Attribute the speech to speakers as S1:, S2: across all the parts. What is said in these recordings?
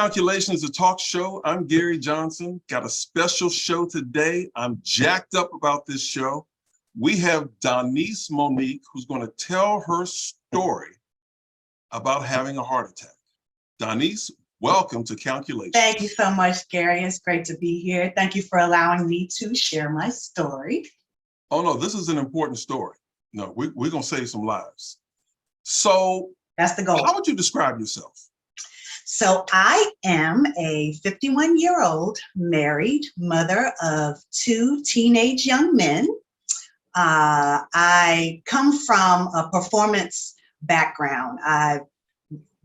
S1: Calculations, a talk show. I'm Gary Johnson. Got a special show today. I'm jacked up about this show. We have Donnese Monique, who's going to tell her story about having a heart attack. Donnese, welcome to Calculations.
S2: Thank you so much, Gary. It's great to be here. Thank you for allowing me to share my story.
S1: Oh, no, this is an important story. No, we're going to save some lives. So
S2: that's the goal.
S1: How would you describe yourself?
S2: So I am a 51-year-old married mother of 2 teenage young men. I come from a performance background. I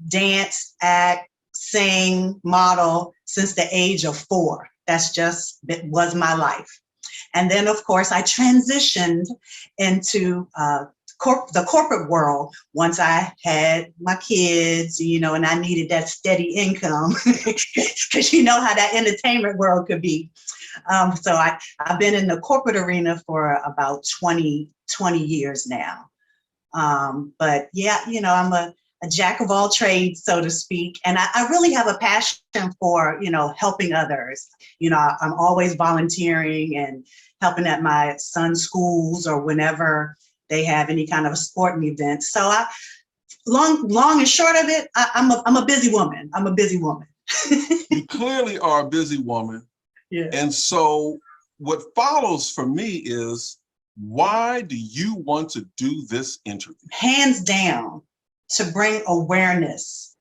S2: dance, act, sing, model since the age of 4. That was my life. And then, of course, I transitioned into the corporate world once I had my kids, and I needed that steady income because you know how that entertainment world could be. So I've been in the corporate arena for about 20 years now. But yeah, I'm a jack of all trades, so to speak. And I really have a passion for, helping others. I'm always volunteering and helping at my son's schools or whenever they have any kind of a sporting event. So long and short of it, I'm a busy woman. I'm a busy woman.
S1: You clearly are a busy woman.
S2: Yeah.
S1: And so what follows for me is, why do you want to do this interview?
S2: Hands down, to bring awareness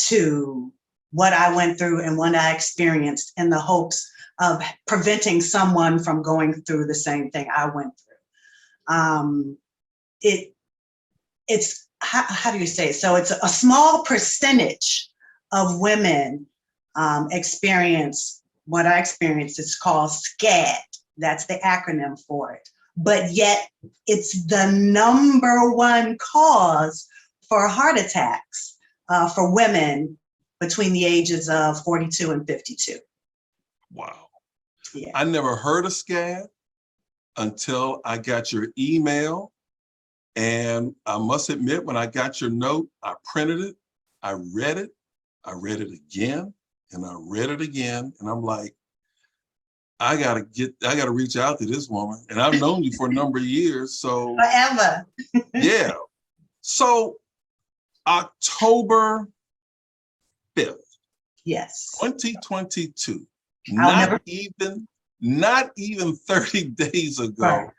S2: to what I went through and what I experienced in the hopes of preventing someone from going through the same thing I went through. It's how do you say it? So it's a small percentage of women experience what I experienced. It's called SCAD. That's the acronym for it. But yet it's the #1 cause for heart attacks for women between the ages of 42 and 52.
S1: Wow.
S2: Yeah.
S1: I never heard of SCAD until I got your email. And I must admit, when I got your note, I printed it, I read it again, and I read it again. And I'm like, I gotta reach out to this woman. And I've known you for a number of years. So
S2: forever.
S1: Yeah. So October 5th.
S2: Yes.
S1: 2022. Not even 30 days ago.
S2: Right.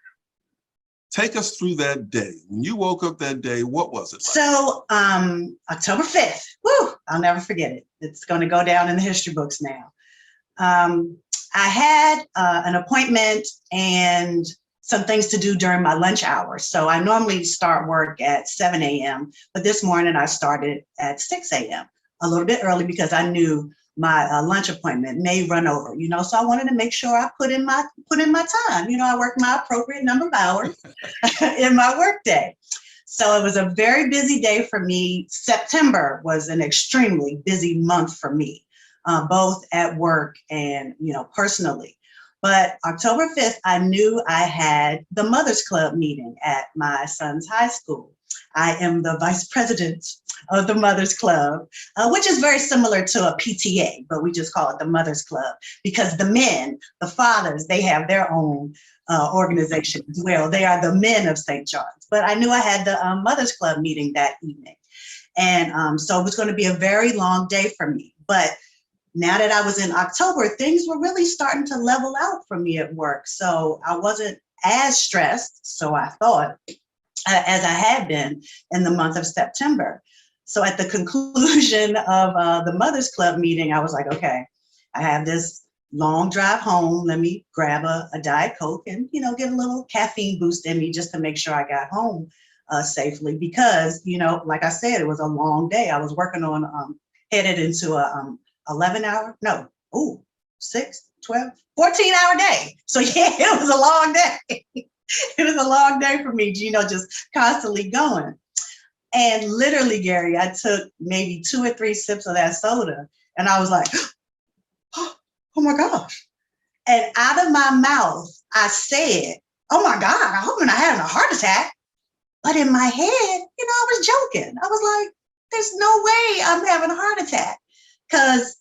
S1: Take us through that day. When you woke up that day, what was it like?
S2: So October 5th, woo, I'll never forget it. It's going to go down in the history books now. I had an appointment and some things to do during my lunch hour. So I normally start work at 7 a.m., but this morning I started at 6 a.m., a little bit early because I knew my lunch appointment may run over, so I wanted to make sure I put in my time. I work my appropriate number of hours in my work day. So it was a very busy day for me. September was an extremely busy month for me, both at work and, personally. But October 5th, I knew I had the Mothers Club meeting at my son's high school. I am the vice president of the Mothers Club, which is very similar to a PTA, but we just call it the Mothers Club because the men, the fathers, they have their own organization as well. They are the men of St. John's. But I knew I had the Mothers Club meeting that evening. And so it was going to be a very long day for me. But now that I was in October, things were really starting to level out for me at work. So I wasn't as stressed, so I thought, as I had been in the month of September. So at the conclusion of the Mothers Club meeting, I was like, okay, I have this long drive home. Let me grab a Diet Coke and, get a little caffeine boost in me just to make sure I got home safely. Because, like I said, it was a long day. I was working on, headed into a 6, 12, 14-hour day. So yeah, it was a long day. It was a long day for me, just constantly going. And literally, Gary, I took maybe 2 or 3 sips of that soda and I was like, oh my gosh. And out of my mouth, I said, oh my God, I hope I'm not having a heart attack. But in my head, I was joking. I was like, there's no way I'm having a heart attack. Because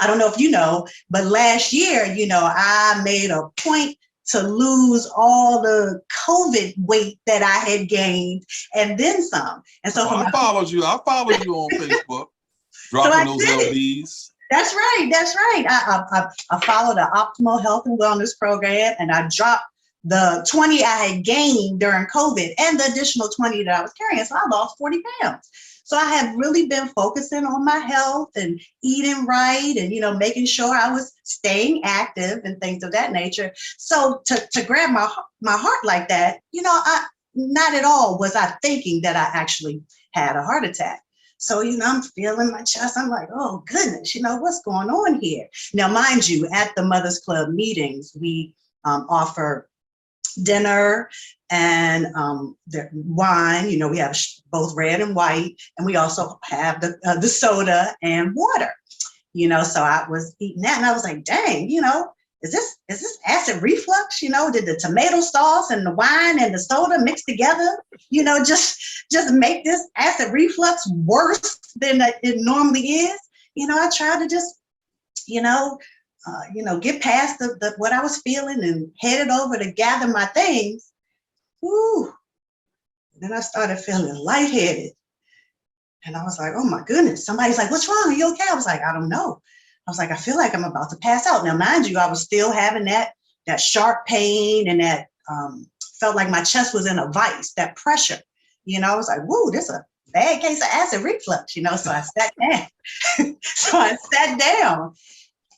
S2: I don't know if you know, but last year, I made a point to lose all the COVID weight that I had gained and then some. And so
S1: Oh, I followed you. I followed you on Facebook,
S2: so
S1: dropping
S2: I
S1: those
S2: did it.
S1: LBs.
S2: That's right. That's right. I followed the optimal health and wellness program, and I dropped the 20 I had gained during COVID and the additional 20 that I was carrying. So I lost 40 pounds. So I have really been focusing on my health and eating right and, making sure I was staying active and things of that nature. So to grab my heart like that, not at all was I thinking that I actually had a heart attack. So, I'm feeling my chest. I'm like, oh, goodness, what's going on here? Now, mind you, at the Mothers Club meetings, we offer dinner and the wine. We have both red and white, and we also have the soda and water. So I was eating that, and I was like, dang, is this acid reflux? Did the tomato sauce and the wine and the soda mix together, just make this acid reflux worse than it normally is? I tried to just, get past the what I was feeling and headed over to gather my things. Woo. Then I started feeling lightheaded. And I was like, oh my goodness. Somebody's like, what's wrong? Are you okay? I was like, I don't know. I was like, I feel like I'm about to pass out. Now, mind you, I was still having that sharp pain and that felt like my chest was in a vice, that pressure. I was like, whoa, this is a bad case of acid reflux, so I sat down.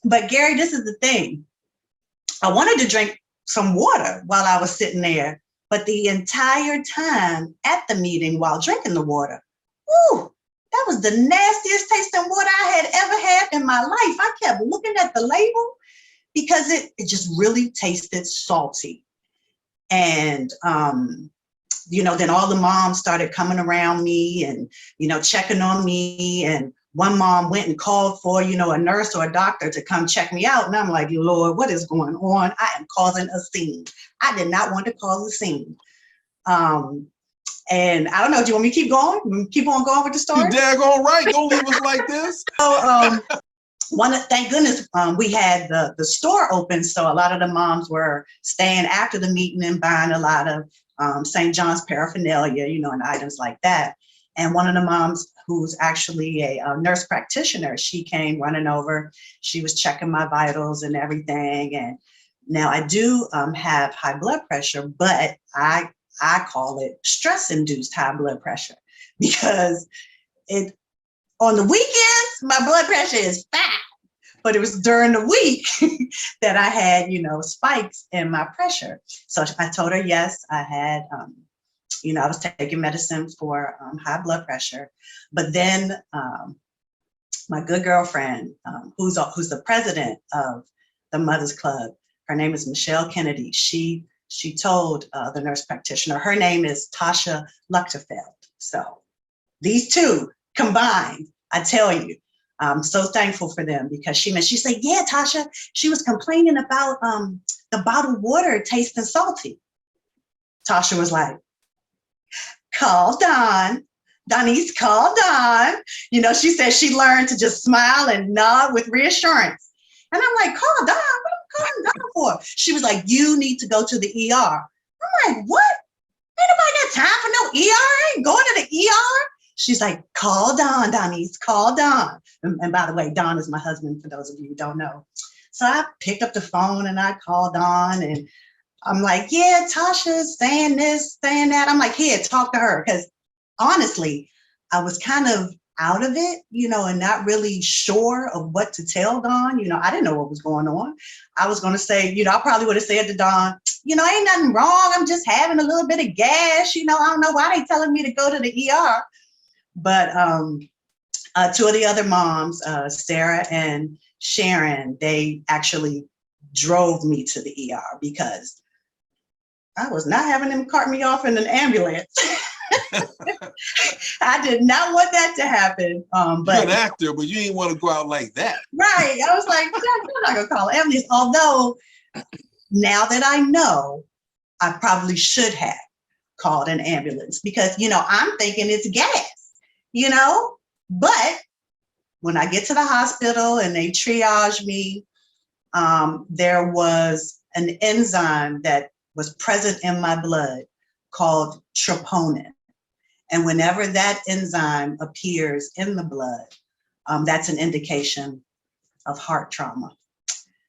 S2: But Gary, this is the thing. I wanted to drink some water while I was sitting there, but the entire time at the meeting while drinking the water, whoo, that was the nastiest tasting water I had ever had in my life. I kept looking at the label because it just really tasted salty. And, then all the moms started coming around me and, checking on me. And one mom went and called for, a nurse or a doctor to come check me out. And I'm like, Lord, what is going on? I am causing a scene. I did not want to cause a scene. And I don't know, do you want me to keep going? Keep on going with the story?
S1: You daggone right. Don't leave us like this.
S2: So thank goodness we had the store open. So a lot of the moms were staying after the meeting and buying a lot of St. John's paraphernalia, and items like that. And one of the moms who's actually a nurse practitioner, she came running over. She was checking my vitals and everything. And now I do have high blood pressure, but I call it stress-induced high blood pressure because on the weekends, my blood pressure is fine. But it was during the week that I had, spikes in my pressure. So I told her, yes, I had, I was taking medicine for high blood pressure. But then my good girlfriend, who's the president of the Mothers Club, her name is Michelle Kennedy. She told the nurse practitioner, her name is Tasha Luchterfeld. So these two combined, I tell you, I'm so thankful for them because she said, yeah, Tasha, she was complaining about the bottled water tasting salty. Tasha was like, call Don. Donnese, call Don. She said she learned to just smile and nod with reassurance. And I'm like, call Don? What am I calling Don for? She was like, you need to go to the ER. I'm like, what? Ain't nobody got time for no ER? I ain't going to the ER. She's like, call Don, Donnese, call Don. And by the way, Don is my husband, for those of you who don't know. So I picked up the phone and I called Don and I'm like, yeah, Tasha's saying this, saying that. I'm like, here, talk to her. Because honestly, I was kind of out of it, and not really sure of what to tell Don. I didn't know what was going on. I was going to say, I probably would have said to Don, ain't nothing wrong. I'm just having a little bit of gas. I don't know why they telling me to go to the ER. But two of the other moms, Sarah and Sharon, they actually drove me to the ER because I was not having them cart me off in an ambulance. I did not want that to happen. But
S1: you're an actor, but you didn't want to go out like that.
S2: Right. I was like, I'm not going to call an ambulance. Although now that I know, I probably should have called an ambulance because, I'm thinking it's gas. But when I get to the hospital and they triage me, there was an enzyme that was present in my blood called troponin. And whenever that enzyme appears in the blood, that's an indication of heart trauma.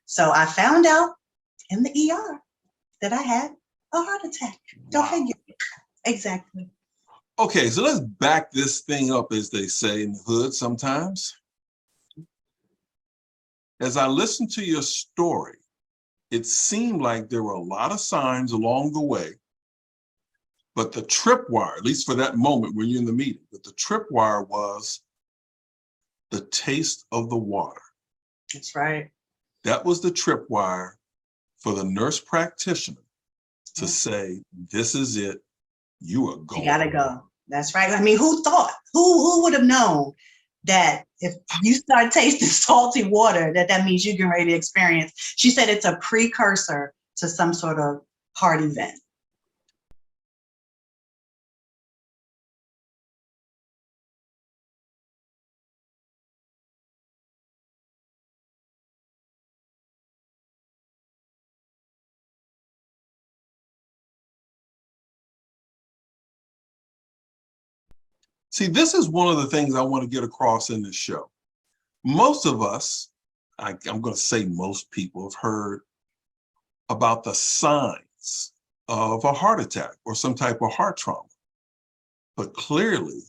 S2: So I found out in the ER that I had a heart attack. Go figure. Exactly.
S1: Okay, so let's back this thing up, as they say in the hood sometimes. As I listened to your story, it seemed like there were a lot of signs along the way, but the tripwire, at least for that moment when you're in the meeting, but the tripwire was the taste of the water.
S2: That's right.
S1: That was the tripwire for the nurse practitioner to say, this is it, you are going.
S2: You gotta go. That's right. I mean, who thought? Who would have known that if you start tasting salty water, that means you're getting ready to experience? She said it's a precursor to some sort of heart event.
S1: See, this is one of the things I want to get across in this show. Most of us, I'm going to say most people, have heard about the signs of a heart attack or some type of heart trauma. But clearly,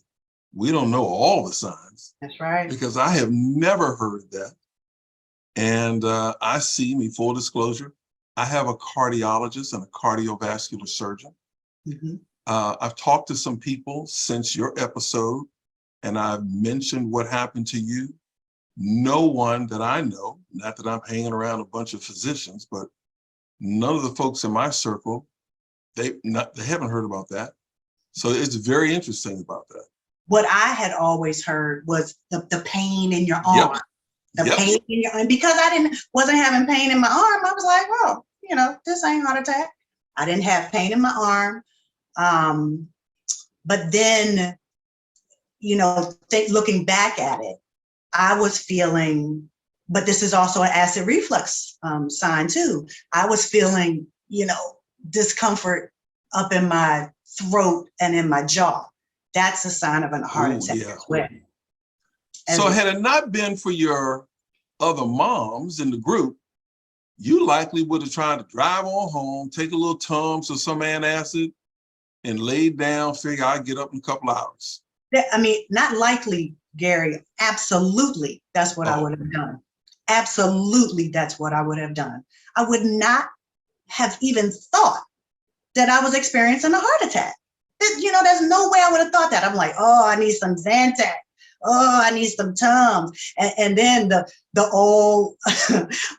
S1: we don't know all the signs.
S2: That's right.
S1: Because I have never heard that. And I see, me full disclosure, I have a cardiologist and a cardiovascular surgeon.
S2: Mm-hmm.
S1: I've talked to some people since your episode, and I've mentioned what happened to you. No one that I know, not that I'm hanging around a bunch of physicians, but none of the folks in my circle, they haven't heard about that. So it's very interesting about that.
S2: What I had always heard was the pain in your arm. Yep. The pain in your arm. Because I wasn't having pain in my arm, I was like, well, this ain't heart attack. I didn't have pain in my arm. But then, looking back at it, I was feeling, but this is also an acid reflux sign too. I was feeling, discomfort up in my throat and in my jaw. That's a sign of a heart attack as well.
S1: So had it not been for your other moms in the group, you likely would have tried to drive on home, take a little Tums or some antacid, and lay down, figure I'd get up in a couple hours.
S2: I mean, not likely, Gary. Absolutely, that's what I would have done. Absolutely, that's what I would have done. I would not have even thought that I was experiencing a heart attack. There's no way I would have thought that. I'm like, oh, I need some Zantac. Oh, I need some Tums. And then the old,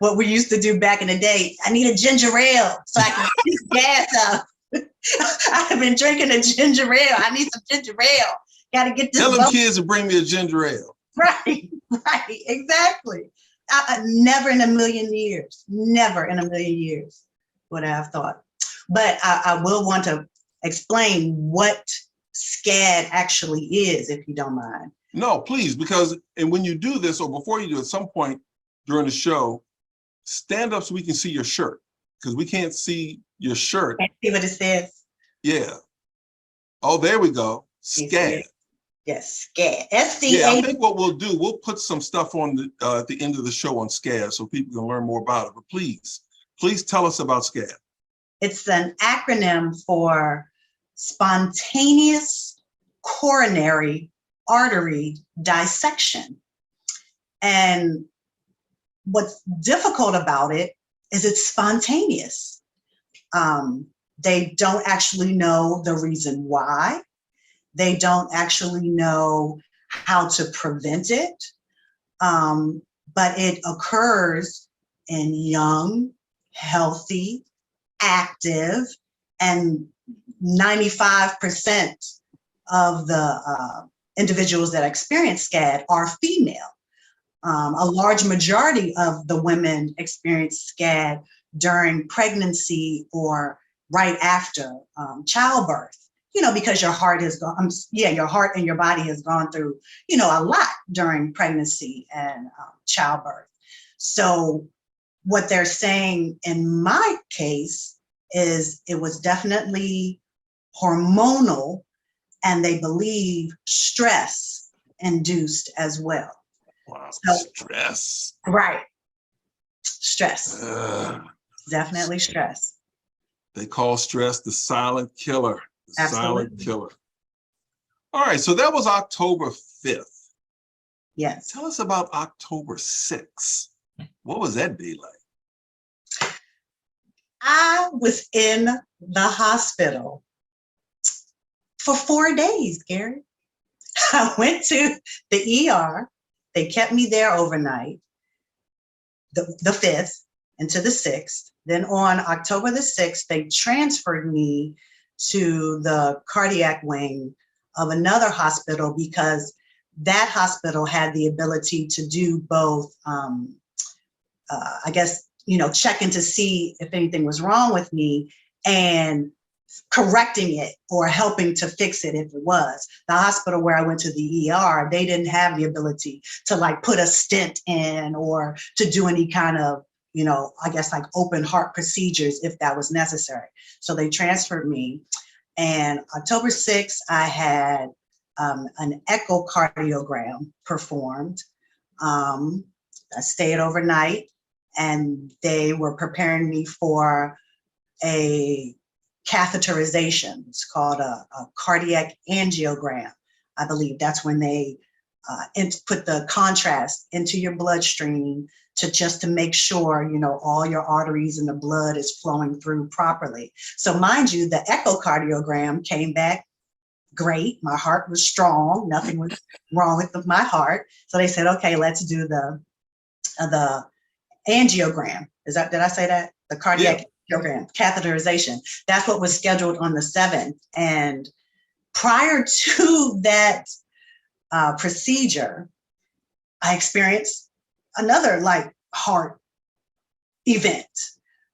S2: what we used to do back in the day, I need a ginger ale so I can get this gas out. I've been drinking a ginger ale. I need some ginger ale. Got to get this.
S1: Tell them kids to bring me a ginger ale.
S2: Right, exactly. Never in a million years would I have thought. But I will want to explain what SCAD actually is, if you don't mind.
S1: No, please, because, and when you do this, or before you do, at some point during the show, stand up so we can see your shirt, because we can't see your shirt.
S2: Can't see what it says.
S1: Yeah. Oh, there we go. SCAD.
S2: Yes, SCAD. SCAD.
S1: Yeah, I think what we'll do, we'll put some stuff on at the end of the show on SCAD so people can learn more about it. But please tell us about SCAD.
S2: It's an acronym for spontaneous coronary artery dissection. And what's difficult about it is it's spontaneous. They don't actually know the reason why. They don't actually know how to prevent it. But it occurs in young, healthy, active, and 95% of the individuals that experience SCAD are female. A large majority of the women experience SCAD during pregnancy or right after childbirth. because your heart has gone, your heart and your body has gone through, a lot during pregnancy and childbirth. So what they're saying in my case is it was definitely hormonal, and they believe stress induced as well.
S1: Wow,
S2: So,
S1: stress.
S2: right. Stress.
S1: Ugh.
S2: Definitely stress.
S1: They call stress the silent killer. The
S2: Absolutely.
S1: silent killer. All right, so that was October 5th.
S2: Yes.
S1: Tell us about October 6th. What was that day like?
S2: I was in the hospital for 4 days, Gary. I went to the ER. They kept me there overnight, the 5th into the 6th. Then on October the 6th, they transferred me to the cardiac wing of another hospital because that hospital had the ability to do both, checking to see if anything was wrong with me and correcting it or helping to fix it if it was. The hospital where I went to the ER, they didn't have the ability to put a stent in or to do any kind of, open heart procedures if that was necessary. So they transferred me. And October 6th, I had an echocardiogram performed. I stayed overnight, and they were preparing me for a catheterization. It's called a cardiac angiogram. I believe that's when they put the contrast into your bloodstream to make sure, all your arteries and the blood is flowing through properly. So mind you, the echocardiogram came back great. My heart was strong. Nothing was wrong with my heart. So they said, okay, let's do the angiogram. Did I say that? The cardiac angiogram, catheterization. That's what was scheduled on the 7th. And prior to that procedure, I experienced another heart event.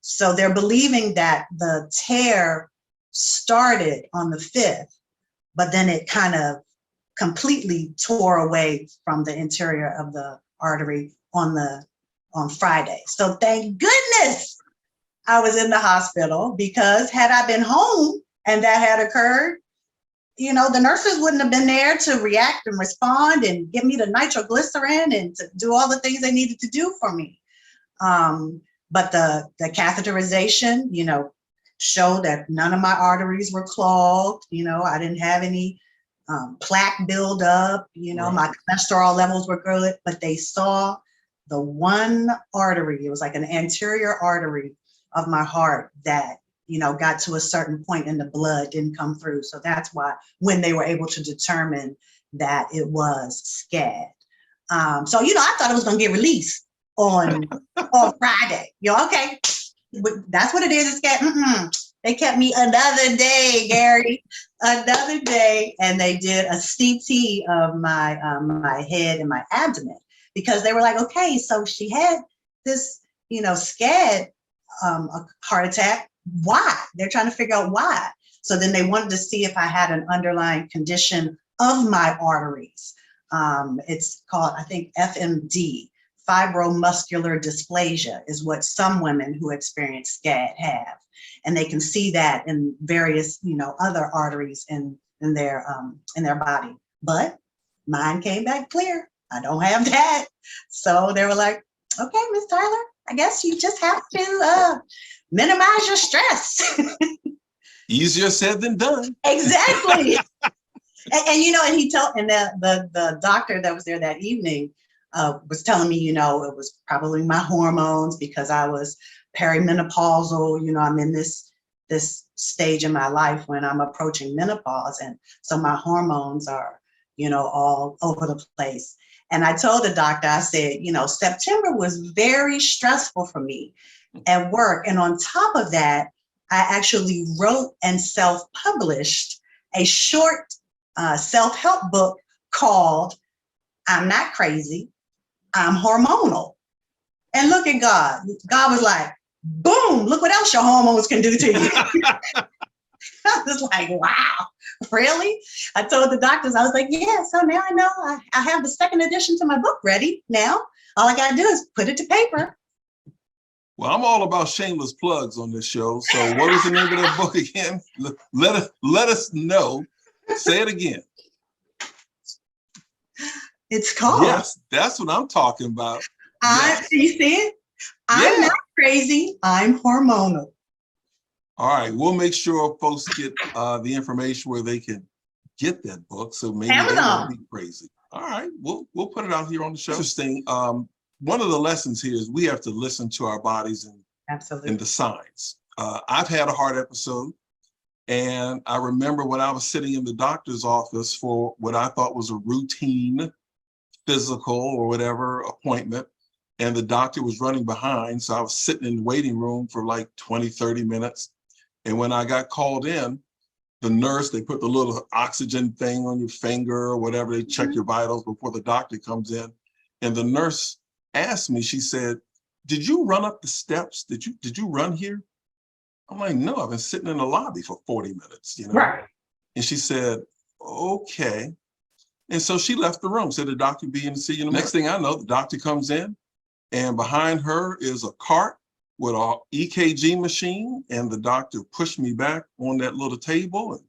S2: So they're believing that the tear started on the 5th, but then it kind of completely tore away from the interior of the artery on Friday. So thank goodness I was in the hospital, because had I been home and that had occurred, the nurses wouldn't have been there to react and respond and give me the nitroglycerin and to do all the things they needed to do for me. But the catheterization, showed that none of my arteries were clogged. I didn't have any plaque buildup.
S1: Right.
S2: My cholesterol levels were good, but they saw the one artery. It was like an anterior artery of my heart that got to a certain point and the blood didn't come through. So that's why when they were able to determine that it was SCAD. So, I thought it was going to get released on Friday. Okay, that's what it is, it's SCAD. They kept me another day, Gary, another day. And they did a CT of my head and my abdomen, because they were like, okay, so she had this, SCAD, a heart attack. Why? They're trying to figure out why. So then they wanted to see if I had an underlying condition of my arteries. It's called, I think, FMD, fibromuscular dysplasia, is what some women who experience SCAD have. And they can see that in various, other arteries in their body. But mine came back clear. I don't have that. So they were like, okay, Miss Tyler, I guess you just have to minimize your stress.
S1: Easier said than done.
S2: Exactly. and he told, and the doctor that was there that evening was telling me, it was probably my hormones, because I was perimenopausal. I'm in this stage in my life when I'm approaching menopause. And so my hormones are, all over the place. And I told the doctor, I said, September was very stressful for me at work. And on top of that, I actually wrote and self-published a short self-help book called I'm Not Crazy, I'm Hormonal. And look at God. God was like, boom, look what else your hormones can do to you. I was like, wow, really? I told the doctors, I was like, yeah, so now I know I have the second edition to my book ready now. All I got to do is put it to paper.
S1: Well, I'm all about shameless plugs on this show. So what is the name of that book again? Let us know. Say it again.
S2: It's called.
S1: Yes, that's what I'm talking about. Yes.
S2: You see it? I'm not crazy. I'm hormonal.
S1: All right, we'll make sure folks get the information where they can get that book. So maybe they won't be crazy. All right, we'll put it out here on the show. Interesting. One of the lessons here is we have to listen to our bodies and the signs. I've had a heart episode, and I remember when I was sitting in the doctor's office for what I thought was a routine physical or whatever appointment, and the doctor was running behind. So I was sitting in the waiting room for like 20, 30 minutes. And when I got called in, the nurse, they put the little oxygen thing on your finger or whatever, they check your vitals before the doctor comes in. And the nurse asked me, she said, did you run up the steps? Did you run here? I'm like, no, I've been sitting in the lobby for 40 minutes,
S2: Right.
S1: And she said, okay. And so she left the room, said the doctor will be in to see you. Next thing I know, the doctor comes in, and behind her is a cart with an EKG machine, and the doctor pushed me back on that little table and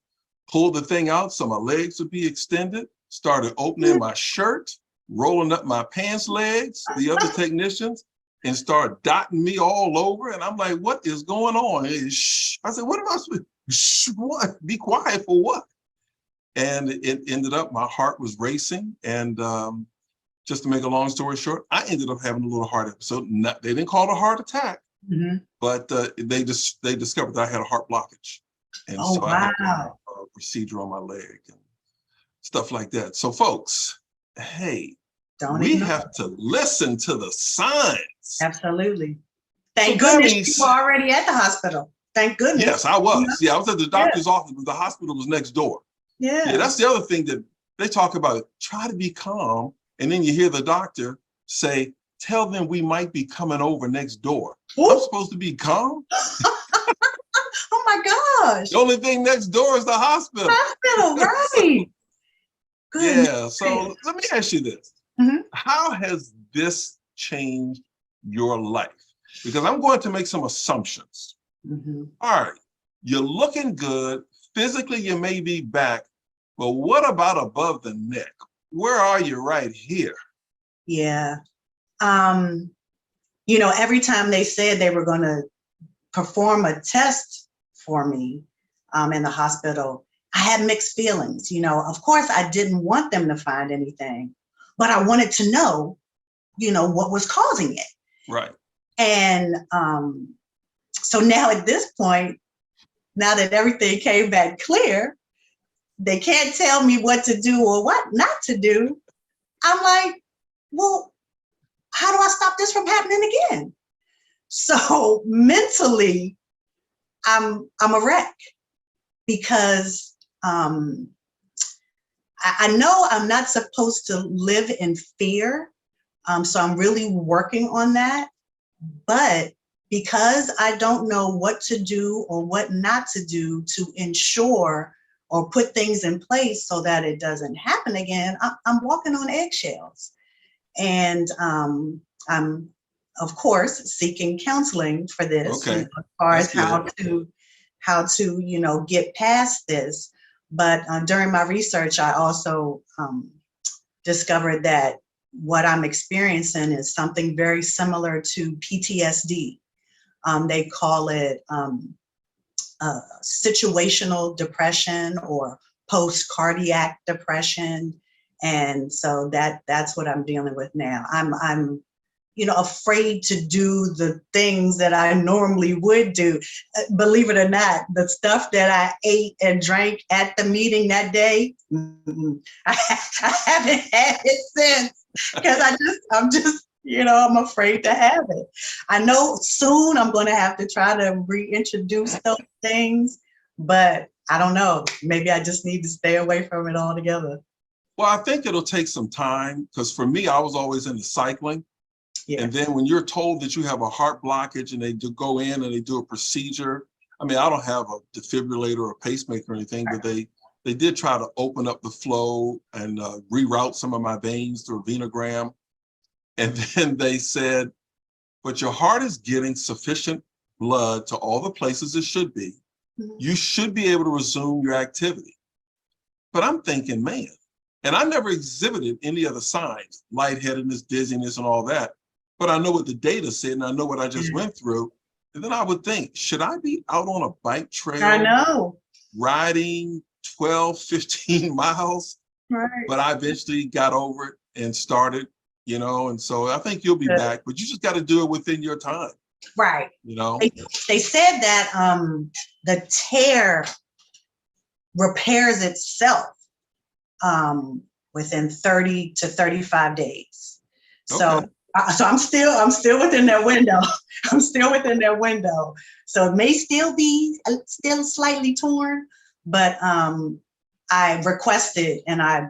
S1: pulled the thing out so my legs would be extended, started opening my shirt, rolling up my pants legs, the other technicians, and started dotting me all over. And I'm like, what is going on? Shh. I said, what am I supposed to, shh, what? Be quiet for what? And it ended up, my heart was racing. And just to make a long story short, I ended up having a little heart episode. They didn't call it a heart attack, but they discovered that I had a heart blockage. And so I had a procedure on my leg and stuff like that. So folks, hey, we have to listen to the signs.
S2: Absolutely. Thank goodness you were already at the hospital. Thank goodness.
S1: Yes, I was. Yeah, I was at the doctor's office, but the hospital was next door. Yeah, that's the other thing that they talk about. Try to be calm. And then you hear the doctor say, tell them we might be coming over next door. Ooh. I'm supposed to be calm?
S2: Oh my gosh.
S1: The only thing next door is the hospital.
S2: Hospital, right.
S1: Yeah, so let me ask you this. How has this changed your life? Because I'm going to make some assumptions. All right, you're looking good. Physically, you may be back, but what about above the neck? Where are you right here?
S2: Yeah. Every time they said they were going to perform a test for me in the hospital, I had mixed feelings. Of course, I didn't want them to find anything, but I wanted to know, what was causing it.
S1: Right.
S2: And so now at this point, now that everything came back clear, they can't tell me what to do or what not to do. I'm like, well, how do I stop this from happening again? So mentally, I'm a wreck because I know I'm not supposed to live in fear. So I'm really working on that. But because I don't know what to do or what not to do to ensure or put things in place so that it doesn't happen again, I'm walking on eggshells. And I'm, of course, seeking counseling for this, as far as how to get past this. But during my research, I also discovered that what I'm experiencing is something very similar to PTSD. They call it situational depression or post-cardiac depression. And so that's what I'm dealing with now. I'm afraid to do the things that I normally would do. Believe it or not, the stuff that I ate and drank at the meeting that day, I haven't had it since because I'm just I'm afraid to have it. I know soon I'm going to have to try to reintroduce those things, but I don't know. Maybe I just need to stay away from it altogether.
S1: Well, I think it'll take some time because for me, I was always into cycling. Yeah. And then when you're told that you have a heart blockage and they do go in and they do a procedure, I mean, I don't have a defibrillator or pacemaker or anything, but they did try to open up the flow and reroute some of my veins through a venogram. And then they said, but your heart is getting sufficient blood to all the places it should be. You should be able to resume your activity. But I'm thinking, man, and I never exhibited any of the signs, lightheadedness, dizziness, and all that. But I know what the data said, and I know what I just went through. And then I would think, should I be out on a bike trail?
S2: I know.
S1: Riding 12, 15 miles?
S2: Right.
S1: But I eventually got over it and started, you know, and so I think you'll be back, but you just got to do it within your time.
S2: Right.
S1: You know,
S2: they said that the tear repairs itself within 30 to 35 days. So, so I'm still within that window. I'm still within that window. So it may still be slightly torn, but I requested and I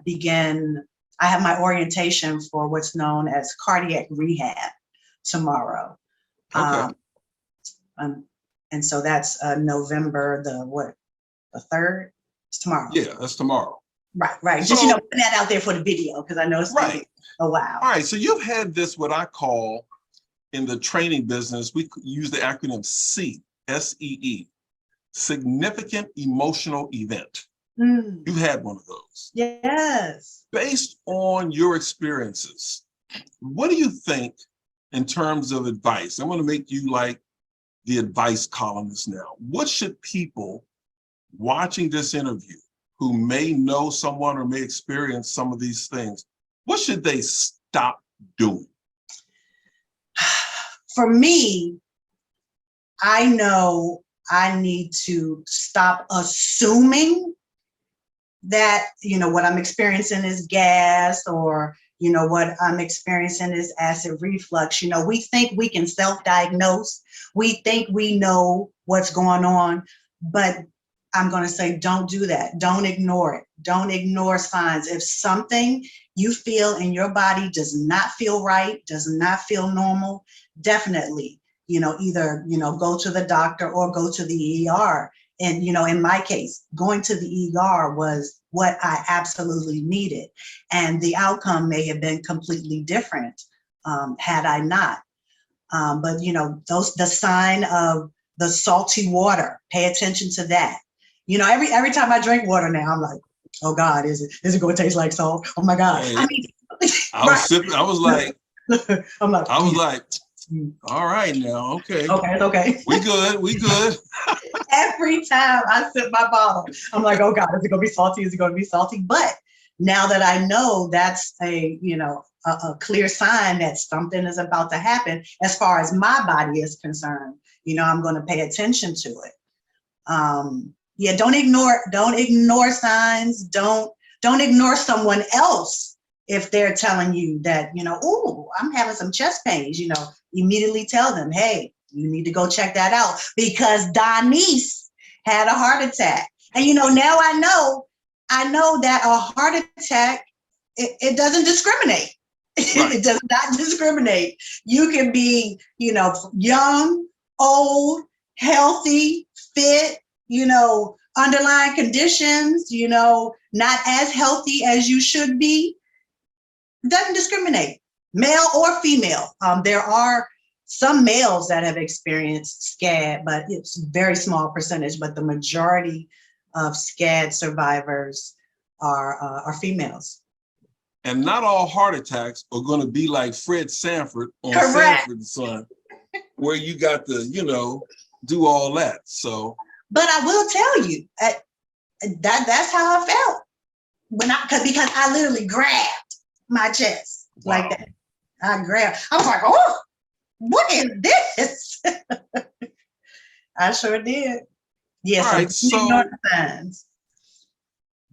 S2: have my orientation for what's known as cardiac rehab tomorrow. And so that's November the 3rd. It's tomorrow.
S1: Yeah, that's tomorrow.
S2: Right. So, just, put that out there for the video because I know it's right. A while.
S1: All right. So you've had this, what I call in the training business, we use the acronym SEE, significant emotional event. You've had one of those.
S2: Yes.
S1: Based on your experiences, what do you think in terms of advice? I want to make you like the advice columnist now. What should people watching this interview who may know someone or may experience some of these things, what should they stop doing?
S2: For me, I know I need to stop assuming that, what I'm experiencing is gas or, what I'm experiencing is acid reflux. We think we can self-diagnose. We think we know what's going on, but I'm going to say, don't do that. Don't ignore it. Don't ignore signs. If something you feel in your body does not feel right, does not feel normal, definitely, either, go to the doctor or go to the ER. And, in my case, going to the ER was what I absolutely needed. And the outcome may have been completely different had I not. But, the sign of the salty water, pay attention to that. Every time I drink water now, I'm like, oh God, is it going to taste like salt? Oh my God.
S1: Hey, I was sipping. I was like, all right now, okay.
S2: Okay, it's okay.
S1: We good.
S2: Every time I sip my bottle, I'm like, oh God, is it going to be salty? Is it going to be salty? But now that I know that's a clear sign that something is about to happen, as far as my body is concerned, I'm going to pay attention to it. Don't ignore signs. Don't ignore someone else if they're telling you that, oh, I'm having some chest pains, immediately tell them, hey, you need to go check that out because Donnese had a heart attack. And, now I know that a heart attack, it doesn't discriminate. Right. It does not discriminate. You can be, young, old, healthy, fit, underlying conditions, not as healthy as you should be. It doesn't discriminate, male or female. There are some males that have experienced SCAD, but it's a very small percentage, but the majority of SCAD survivors are females.
S1: And not all heart attacks are going to be like Fred Sanford on
S2: Correct.
S1: Sanford and Son, where you got to, do all that. So.
S2: But I will tell you that's how I felt because I literally grabbed my chest like that. I was like, oh, what is this? I sure did. Yes.
S1: All right, so
S2: signs.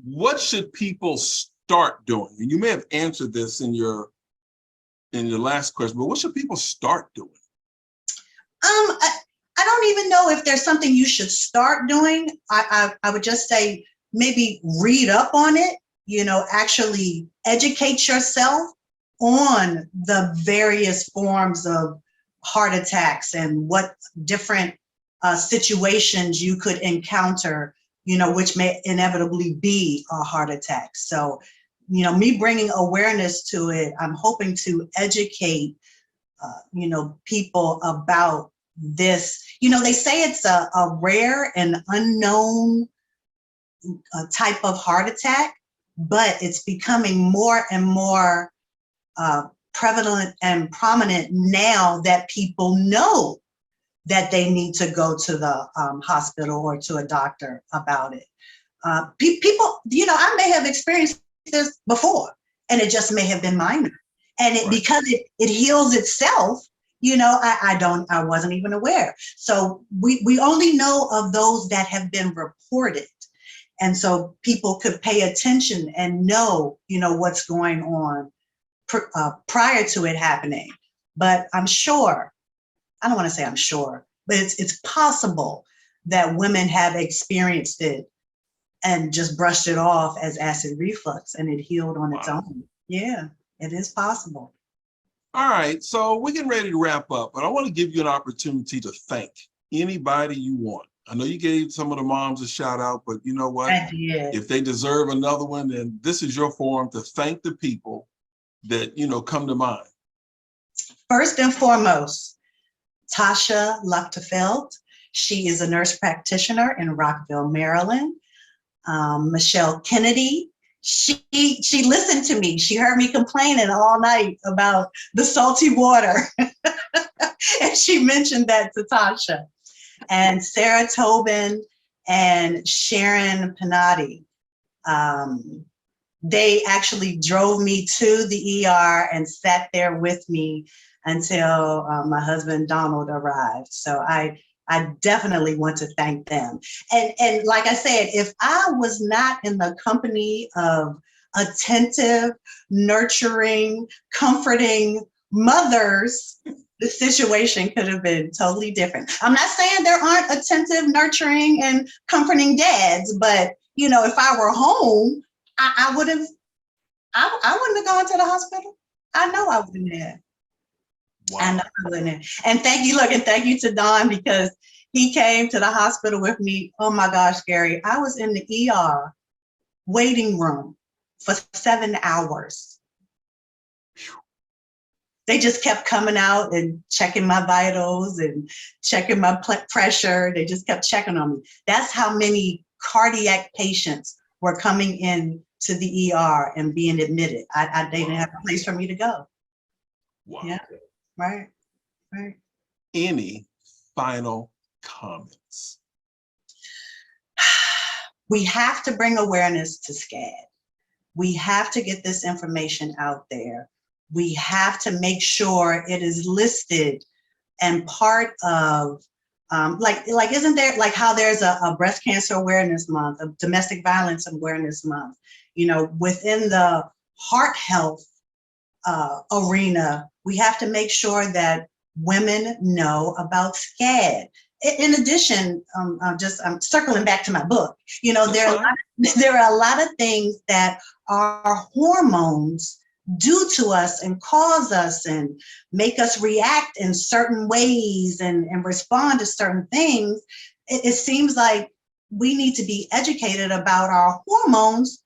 S1: What should people start doing? And you may have answered this in your last question, but what should people start doing?
S2: I don't even know if there's something you should start doing. I would just say maybe read up on it, actually educate yourself on the various forms of heart attacks and what different situations you could encounter, which may inevitably be a heart attack. So, me bringing awareness to it, I'm hoping to educate, people about this. They say it's a rare and unknown type of heart attack, but it's becoming more and more prevalent and prominent now that people know that they need to go to the hospital or to a doctor about it. People, I may have experienced this before, and it just may have been minor. And because it heals itself, I wasn't even aware. So we only know of those that have been reported. And so people could pay attention and know, what's going on prior to it happening. But I'm sure, I don't want to say I'm sure, but it's possible that women have experienced it and just brushed it off as acid reflux, and it healed on its own. Yeah, it is possible.
S1: All right, so we're getting ready to wrap up, but I want to give you an opportunity to thank anybody you want. I know you gave some of the moms a shout out, but you know what?
S2: I did.
S1: If they deserve another one, then this is your forum to thank the people that, come to mind.
S2: First and foremost, Tasha Luchtefeld. She is a nurse practitioner in Rockville, Maryland. Michelle Kennedy. She listened to me. She heard me complaining all night about the salty water. And she mentioned that to Tasha. And Sarah Tobin and Sharon Panati. They actually drove me to the ER and sat there with me until my husband Donald arrived. So I definitely want to thank them. And like I said, if I was not in the company of attentive, nurturing, comforting mothers, the situation could have been totally different. I'm not saying there aren't attentive, nurturing, and comforting dads, but if I were home, I wouldn't have gone to the hospital. I know I wouldn't have. Wow. I know I wouldn't have. And thank you to Don, because he came to the hospital with me. Oh my gosh, Gary, I was in the ER waiting room for 7 hours. They just kept coming out and checking my vitals and checking my pressure. They just kept checking on me. That's how many cardiac patients were coming in to the ER and being admitted. They didn't have a place for me to go.
S1: Wow.
S2: Yeah, right.
S1: Any final comments?
S2: We have to bring awareness to SCAD. We have to get this information out there. We have to make sure it is listed and part of, isn't there, like how there's a breast cancer awareness month, a domestic violence awareness month, within the heart health arena, we have to make sure that women know about SCAD. In addition, I'm circling back to my book. There are a lot of things that our hormones do to us and cause us and make us react in certain ways and respond to certain things. It seems like we need to be educated about our hormones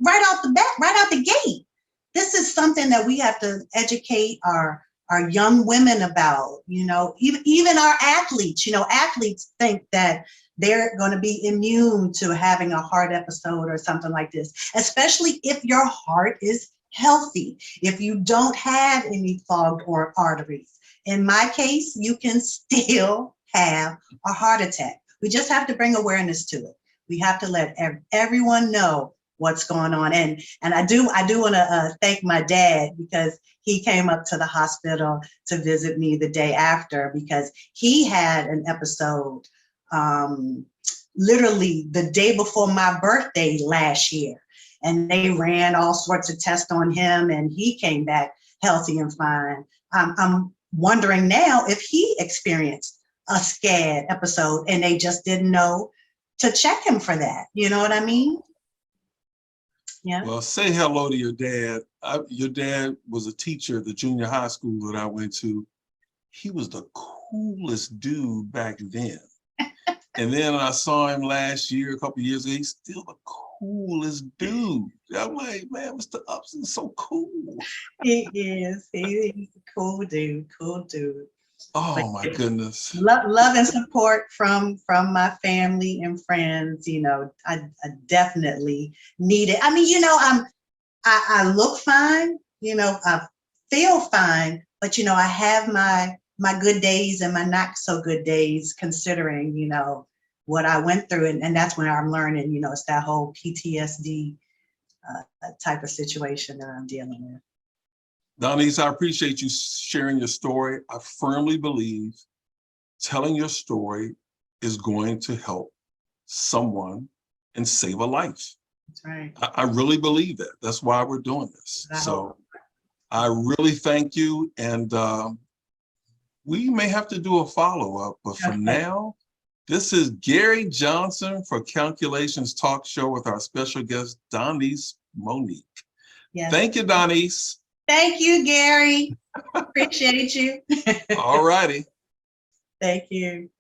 S2: right out the gate. This is something that we have to educate our young women about, even our athletes. Athletes think that they're going to be immune to having a heart episode or something like this, especially if your heart is healthy, if you don't have any clogged arteries. In my case, you can still have a heart attack. We just have to bring awareness to it. We have to let everyone know what's going on. And I do want to thank my dad, because he came up to the hospital to visit me the day after, because he had an episode literally the day before my birthday last year. And they ran all sorts of tests on him, and he came back healthy and fine. I'm wondering now if he experienced a SCAD episode and they just didn't know to check him for that. You know what I mean? Yeah.
S1: Well, say hello to your dad. Your dad was a teacher at the junior high school that I went to. He was the coolest dude back then. And then I saw him last year, a couple of years ago. He's still the coolest dude. I'm like, man, Mr. Upson's so cool.
S2: He is. He's a cool dude. Cool dude. But
S1: Oh my goodness.
S2: love and support from my family and friends. You know, I definitely need it. I mean, you know, I look fine. You know, I feel fine. But you know, I have my good days and my not so good days, considering, you know, what I went through. And that's when I'm learning, you know, it's that whole PTSD type of situation that I'm dealing with.
S1: Donnese, I appreciate you sharing your story. I firmly believe telling your story is going to help someone and save a life.
S2: That's right.
S1: I really believe that. That's why we're doing this. So I really thank you. And we may have to do a follow-up, but for now, this is Gary Johnson for Calculations Talk Show with our special guest, Donnese Monique.
S2: Yes.
S1: Thank you, Donnese.
S2: Thank you, Gary. Appreciate you.
S1: All righty.
S2: Thank you.